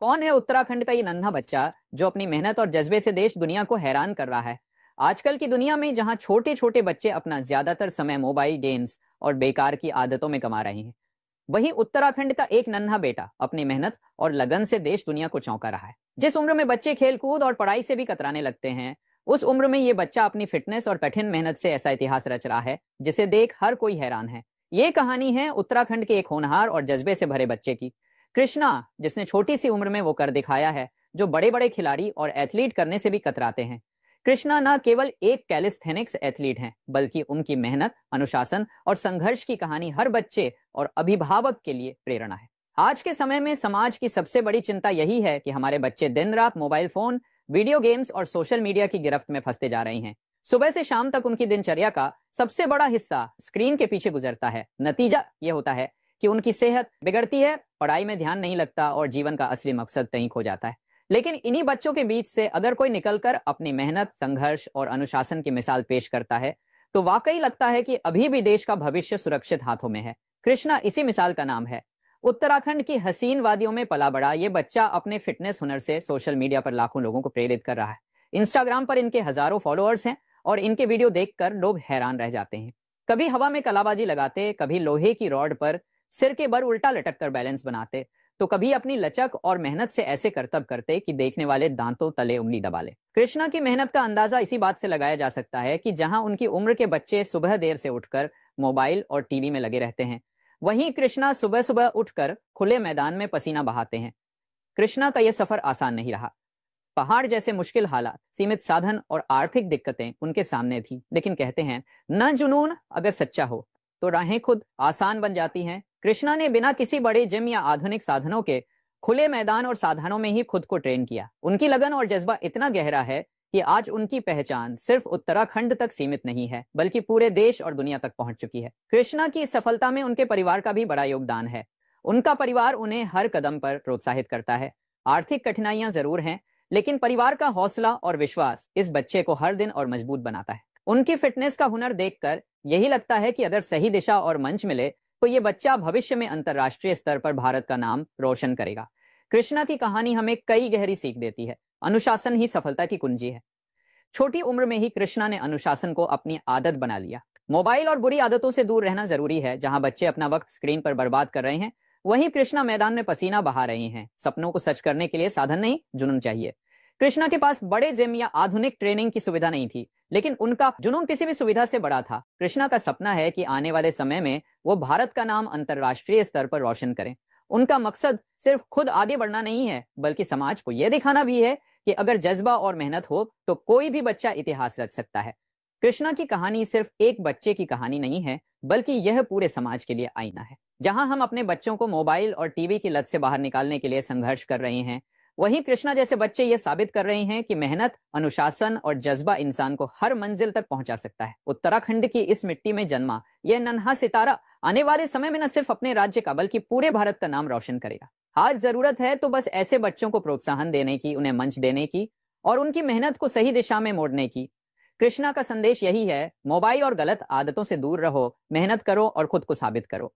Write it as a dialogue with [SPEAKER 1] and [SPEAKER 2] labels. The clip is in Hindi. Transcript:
[SPEAKER 1] कौन है उत्तराखंड का ये नन्हा बच्चा जो अपनी मेहनत और जज्बे से देश दुनिया को हैरान कर रहा है। आजकल की दुनिया में जहां छोटे छोटे बच्चे अपना ज्यादातर समय मोबाइल गेम्स और बेकार की आदतों में कमा रहे हैं, वहीं उत्तराखंड का एक नन्हा बेटा अपनी मेहनत और लगन से देश दुनिया को चौंका रहा है। जिस उम्र में बच्चे खेलकूद और पढ़ाई से भी कतराने लगते हैं, उस उम्र में ये बच्चा अपनी फिटनेस और कठिन मेहनत से ऐसा इतिहास रच रहा है जिसे देख हर कोई हैरान है। ये कहानी है उत्तराखंड के एक होनहार और जज्बे से भरे बच्चे की, कृष्णा, जिसने छोटी सी उम्र में वो कर दिखाया है जो बड़े बड़े खिलाड़ी और एथलीट करने से भी कतराते हैं। कृष्णा न केवल एक कैलिस्थेनिक्स एथलीट हैं, बल्कि उनकी मेहनत, अनुशासन और संघर्ष की कहानी हर बच्चे और अभिभावक के लिए प्रेरणा है। आज के समय में समाज की सबसे बड़ी चिंता यही है कि हमारे बच्चे दिन रात मोबाइल फोन, वीडियो गेम्स और सोशल मीडिया की गिरफ्त में फंसते जा रहे हैं। सुबह से शाम तक उनकी दिनचर्या का सबसे बड़ा हिस्सा स्क्रीन के पीछे गुजरता है। नतीजा यह होता है कि उनकी सेहत बिगड़ती है, पढ़ाई में ध्यान नहीं लगता और जीवन का असली मकसद कहीं खो जाता है। लेकिन इन्हीं बच्चों के बीच से अगर कोई निकलकर अपनी मेहनत, संघर्ष और अनुशासन की मिसाल पेश करता है तो वाकई लगता है कि अभी भी देश का भविष्य सुरक्षित हाथों में है। कृष्णा इसी मिसाल का नाम है। उत्तराखंड की हसीन वादियों में पला बड़ा ये बच्चा अपने फिटनेस हुनर से सोशल मीडिया पर लाखों लोगों को प्रेरित कर रहा है। इंस्टाग्राम पर इनके हजारों फॉलोअर्स हैं और इनके वीडियो देखकर लोग हैरान रह जाते हैं। कभी हवा में कलाबाजी लगाते, कभी लोहे की रॉड पर सिर के बल उल्टा लटक कर बैलेंस बनाते, तो कभी अपनी लचक और मेहनत से ऐसे करतब करते कि देखने वाले दांतों तले उंगली दबा ले। कृष्णा की मेहनत का अंदाजा इसी बात से लगाया जा सकता है कि जहां उनकी उम्र के बच्चे सुबह देर से उठकर मोबाइल और टीवी में लगे रहते हैं, वहीं कृष्णा सुबह सुबह उठकर खुले मैदान में पसीना बहाते हैं। कृष्णा का यह सफर आसान नहीं रहा। पहाड़ जैसे मुश्किल हालात, सीमित साधन और आर्थिक दिक्कतें उनके सामने थी, लेकिन कहते हैं न जुनून अगर सच्चा हो तो राहें खुद आसान बन जाती हैं। कृष्णा ने बिना किसी बड़े जिम या आधुनिक साधनों के खुले मैदान और साधनों में ही खुद को ट्रेन किया। उनकी लगन और जज्बा इतना गहरा है कि आज उनकी पहचान सिर्फ उत्तराखंड तक सीमित नहीं है, बल्कि पूरे देश और दुनिया तक पहुंच चुकी है। कृष्णा की सफलता में उनके परिवार का भी बड़ा योगदान है। उनका परिवार उन्हें हर कदम पर प्रोत्साहित करता है। आर्थिक कठिनाइयां जरूर हैं, लेकिन परिवार का हौसला और विश्वास इस बच्चे को हर दिन और मजबूत बनाता है। उनकी फिटनेस का हुनर देखकर यही लगता है कि अगर सही दिशा और मंच मिले तो ये बच्चा भविष्य में अंतर्राष्ट्रीय स्तर पर भारत का नाम रोशन करेगा। कृष्णा की कहानी हमें कई गहरी सीख देती है। अनुशासन ही सफलता की कुंजी है। छोटी उम्र में ही कृष्णा ने अनुशासन को अपनी आदत बना लिया। मोबाइल और बुरी आदतों से दूर रहना जरूरी है। जहां बच्चे अपना वक्त स्क्रीन पर बर्बाद कर रहे हैं, वहीं कृष्णा मैदान में पसीना बहा रहे हैं। सपनों को सच करने के लिए साधन नहीं, जुनून चाहिए। कृष्णा के पास बड़े जिम या आधुनिक ट्रेनिंग की सुविधा नहीं थी, लेकिन उनका जुनून किसी भी सुविधा से बड़ा था। कृष्णा का सपना है कि आने वाले समय में वो भारत का नाम अंतर्राष्ट्रीय स्तर पर रोशन करें। उनका मकसद सिर्फ खुद आगे बढ़ना नहीं है, बल्कि समाज को यह दिखाना भी है कि अगर जज्बा और मेहनत हो तो कोई भी बच्चा इतिहास रच सकता है। कृष्णा की कहानी सिर्फ एक बच्चे की कहानी नहीं है, बल्कि यह पूरे समाज के लिए आईना है। जहां हम अपने बच्चों को मोबाइल और टीवी की लत से बाहर निकालने के लिए संघर्ष कर रहे हैं, वहीं कृष्णा जैसे बच्चे ये साबित कर रहे हैं कि मेहनत, अनुशासन और जज्बा इंसान को हर मंजिल तक पहुंचा सकता है। उत्तराखंड की इस मिट्टी में जन्मा यह नन्हा सितारा आने वाले समय में न सिर्फ अपने राज्य का बल्कि पूरे भारत का नाम रोशन करेगा। आज जरूरत है तो बस ऐसे बच्चों को प्रोत्साहन देने की, उन्हें मंच देने की और उनकी मेहनत को सही दिशा में मोड़ने की। कृष्णा का संदेश यही है, मोबाइल और गलत आदतों से दूर रहो, मेहनत करो और खुद को साबित करो।